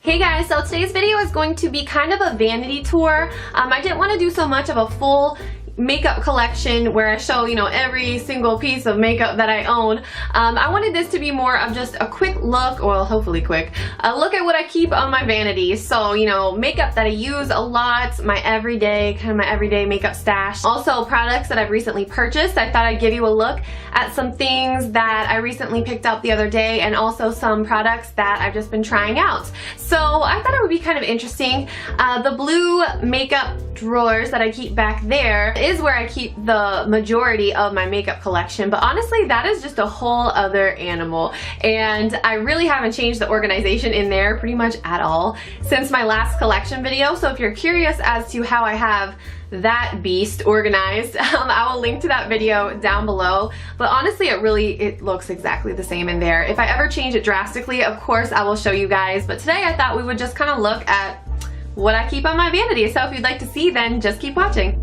Hey guys, so today's video is going to be kind of a vanity tour. I didn't want to do so much of a full makeup collection where I show, every single piece of makeup that I own. I wanted this to be more of just a quick look, well, hopefully quick, a look at what I keep on my vanity. So, makeup that I use a lot, my everyday makeup stash. Also, products that I've recently purchased. I thought I'd give you a look at some things that I recently picked up the other day, and also some products that I've just been trying out. So I thought it would be kind of interesting. The blue makeup drawers that I keep back there is where I keep the majority of my makeup collection, but honestly that is just a whole other animal, and I really haven't changed the organization in there pretty much at all since my last collection video. So if you're curious as to how I have that beast organized, I will link to that video down below. But honestly, it looks exactly the same in there. If I ever change it drastically, of course I will show you guys, but today I thought we would just kind of look at what I keep on my vanity. So if you'd like to see, then just keep watching.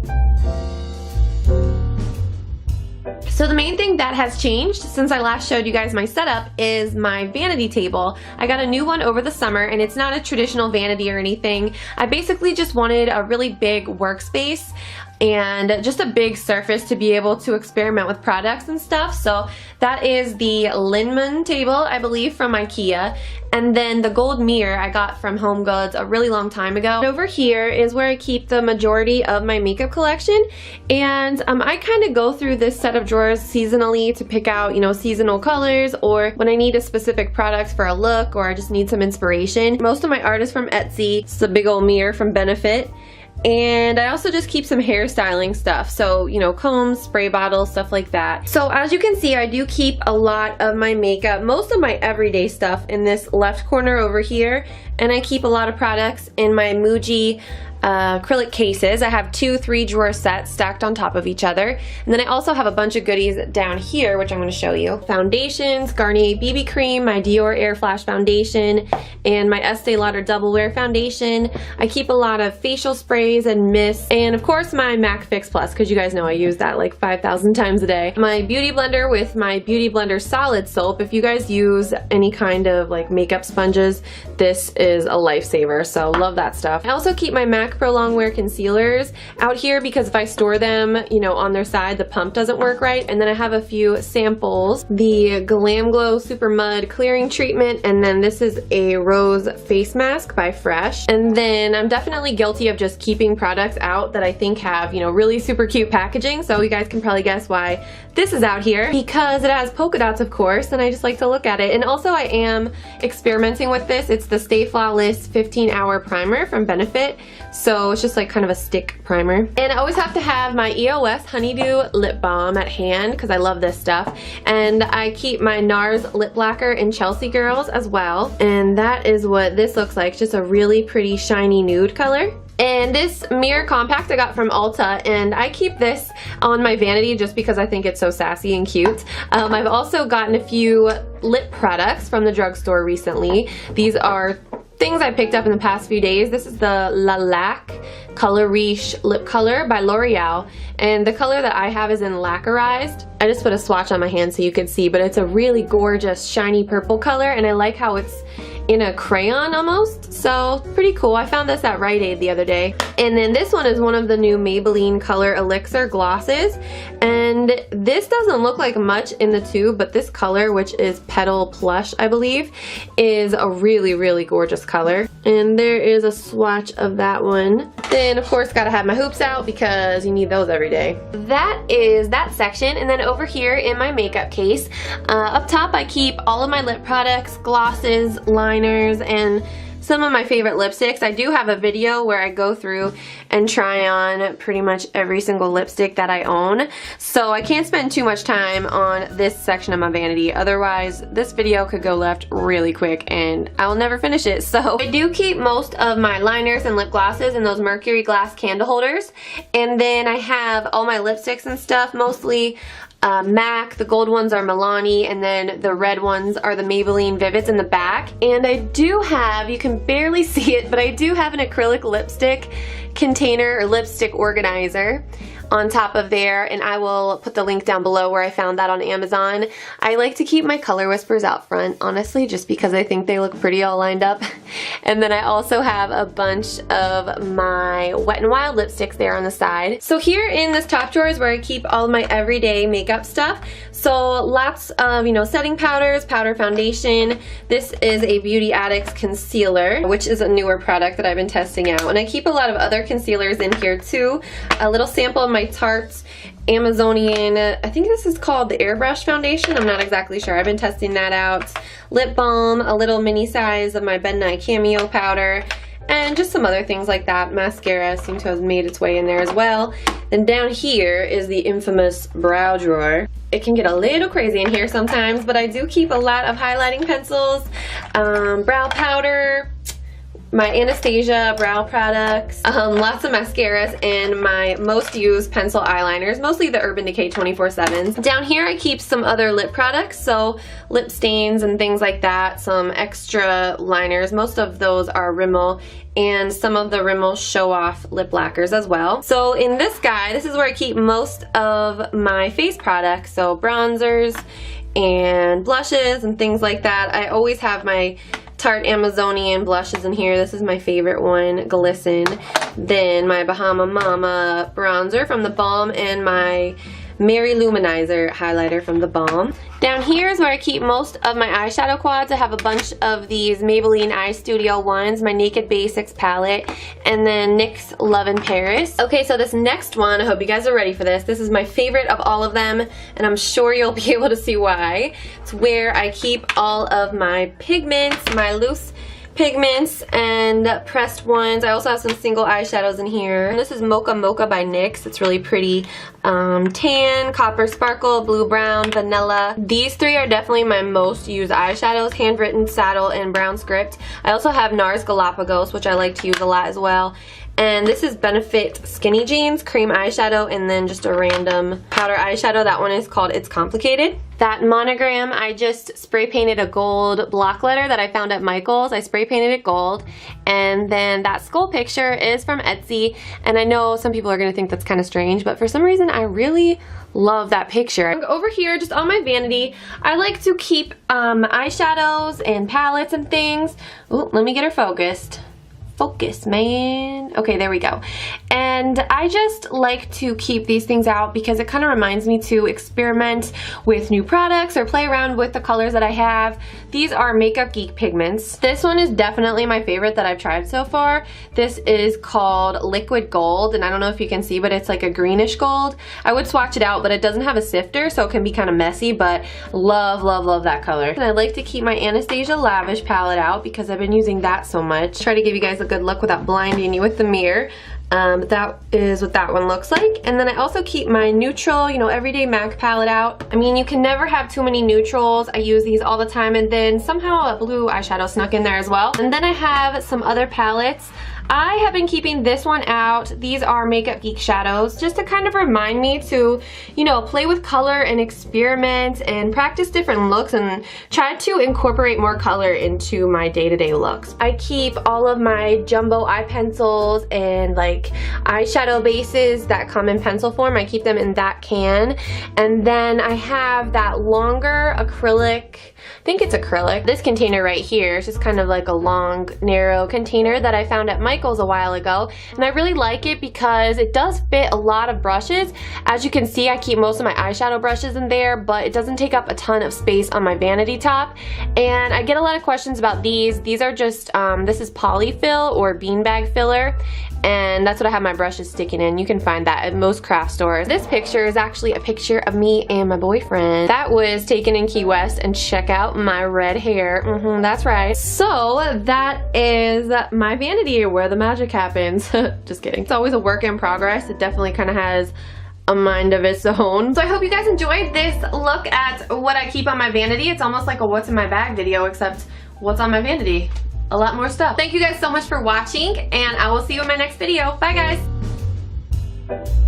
So the main thing that has changed since I last showed you guys my setup is my vanity table. I got a new one over the summer, and it's not a traditional vanity or anything. I basically just wanted a really big workspace and just a big surface to be able to experiment with products and stuff. So that is the Linman table, I believe, from IKEA. And then the gold mirror I got from Home Goods a really long time ago. And over here is where I keep the majority of my makeup collection. And I kind of go through this set of drawers seasonally to pick out, seasonal colors, or when I need a specific product for a look, or I just need some inspiration. Most of my art is from Etsy. It's a big old mirror from Benefit. And I also just keep some hairstyling stuff, so combs, spray bottles, stuff like that. So as you can see, I do keep a lot of my makeup, most of my everyday stuff, in this left corner over here, and I keep a lot of products in my Muji acrylic cases. I have 2 3-drawer sets stacked on top of each other, and then I also have a bunch of goodies down here, which I'm going to show you. Foundations, Garnier BB cream, my Dior Air Flash foundation, and my Estee Lauder Double Wear foundation. I keep a lot of facial sprays and mists, and of course my MAC Fix Plus, because you guys know I use that like 5,000 times a day. My beauty blender with my Beauty Blender solid soap. If you guys use any kind of like makeup sponges, this is a lifesaver, so love that stuff. I also keep my MAC Pro Longwear concealers out here because if I store them, on their side, the pump doesn't work right. And then I have a few samples. The Glam Glow Super Mud Clearing Treatment, and then this is a rose face mask by Fresh. And then I'm definitely guilty of just keeping products out that I think have, really super cute packaging. So you guys can probably guess why this is out here, because it has polka dots, of course, and I just like to look at it. And also I am experimenting with this. It's the Stay Flawless 15-hour primer from Benefit. So it's just like kind of a stick primer. And I always have to have my EOS Honeydew lip balm at hand because I love this stuff. And I keep my NARS lip lacquer in Chelsea Girls as well. And that is what this looks like, just a really pretty shiny nude color. And this mirror compact I got from Ulta, and I keep this on my vanity just because I think it's so sassy and cute. I've also gotten a few lip products from the drugstore recently. These are things I picked up in the past few days. This is the Lilac Color Riche lip color by L'Oreal, and the color that I have is in Lacquerized. I just put a swatch on my hand so you can see, but it's a really gorgeous shiny purple color, and I like how it's in a crayon almost, so pretty cool. I found this at Rite Aid the other day. And then this one is one of the new Maybelline Color Elixir glosses, and this doesn't look like much in the tube, but this color, which is Petal Plush I believe, is a really gorgeous color. And there is a swatch of that one. Then of course gotta have my hoops out because you need those every day. That is that section. And then over here in my makeup case, up top I keep all of my lip products, glosses, liners, and some of my favorite lipsticks. I do have a video where I go through and try on pretty much every single lipstick that I own, so I can't spend too much time on this section of my vanity, otherwise this video could go left really quick and I'll never finish it. So I do keep most of my liners and lip glosses in those mercury glass candle holders, and then I have all my lipsticks and stuff, mostly MAC. The gold ones are Milani, and then the red ones are the Maybelline Vivids in the back. And I do have, you can barely see it, but I do have an acrylic lipstick container or lipstick organizer on top of there, and I will put the link down below where I found that on Amazon. I like to keep my color whispers out front, honestly, just because I think they look pretty all lined up. And then I also have a bunch of my Wet n Wild lipsticks there on the side. So here in this top drawer is where I keep all of my everyday makeup stuff. So lots of, setting powders, powder foundation. This is a Beauty Addicts concealer, which is a newer product that I've been testing out. And I keep a lot of other concealers in here too. A little sample of my Tarte's Amazonian, I think this is called the Airbrush foundation. I'm not exactly sure. I've been testing that out. Lip balm, a little mini size of my Ben Nye Cameo powder, and just some other things like that. Mascara seems to have made its way in there as well. And down here is the infamous brow drawer. It can get a little crazy in here sometimes, but I do keep a lot of highlighting pencils, brow powder, my Anastasia brow products, lots of mascaras, and my most used pencil eyeliners, mostly the Urban Decay 24/7s. Down here I keep some other lip products, so lip stains and things like that, some extra liners. Most of those are Rimmel, and some of the Rimmel Show Off lip lacquers as well. So in this guy, this is where I keep most of my face products, so bronzers and blushes and things like that. I always have my Tarte Amazonian blushes in here. This is my favorite one, Glisten. Then my Bahama Mama bronzer from the Balm, and my Mary Luminizer highlighter from the Balm. Down here is where I keep most of my eyeshadow quads. I have a bunch of these Maybelline Eye Studio ones, my Naked Basics palette, and then NYX Love in Paris. Okay, so this next one, I hope you guys are ready for this. This is my favorite of all of them, and I'm sure you'll be able to see why. It's where I keep all of my pigments, my loose pigments and pressed ones. I also have some single eyeshadows in here. And this is Mocha Mocha by NYX. It's really pretty. Tan, Copper Sparkle, Blue Brown, Vanilla. These three are definitely my most used eyeshadows. Handwritten, Saddle, and Brown Script. I also have NARS Galapagos, which I like to use a lot as well. And this is Benefit Skinny Jeans, cream eyeshadow, and then just a random powder eyeshadow. That one is called It's Complicated. That monogram, I just spray painted a gold block letter that I found at Michael's. I spray painted it gold. And then that skull picture is from Etsy. And I know some people are going to think that's kind of strange, but for some reason I really love that picture. Over here, just on my vanity, I like to keep eyeshadows and palettes and things. Ooh, let me get her focused. Focus, man. Okay, there we go. And I just like to keep these things out because it kind of reminds me to experiment with new products or play around with the colors that I have. These are Makeup Geek pigments. This one is definitely my favorite that I've tried so far. This is called Liquid Gold, and I don't know if you can see, but it's like a greenish gold. I would swatch it out, but it doesn't have a sifter, so it can be kind of messy, but love, love, love that color. And I like to keep my Anastasia Lavish palette out because I've been using that so much. Try to give you guys a good look without blinding you with the mirror. But that is what that one looks like. And then I also keep my neutral, everyday MAC palette out. I mean, you can never have too many neutrals. I use these all the time, and then somehow a blue eyeshadow snuck in there as well. And then I have some other palettes. I have been keeping this one out. These are Makeup Geek shadows, just to kind of remind me to, play with color and experiment and practice different looks and try to incorporate more color into my day-to-day looks. I keep all of my jumbo eye pencils and like eyeshadow bases that come in pencil form. I keep them in that can. And then I have that longer acrylic, I think it's acrylic. This container right here is just kind of like a long, narrow container that I found at Michael's a while ago. And I really like it because it does fit a lot of brushes. As you can see, I keep most of my eyeshadow brushes in there, but it doesn't take up a ton of space on my vanity top. And I get a lot of questions about these. These are just, this is polyfill or beanbag filler. And that's what I have my brushes sticking in. You can find that at most craft stores. This picture is actually a picture of me and my boyfriend. That was taken in Key West, and check out my red hair. That's right. So that is my vanity, where the magic happens. Just kidding. It's always a work in progress. It definitely kind of has a mind of its own. So I hope you guys enjoyed this look at what I keep on my vanity. It's almost like a what's in my bag video, except what's on my vanity. A lot more stuff. Thank you guys so much for watching, and I will see you in my next video. Bye guys.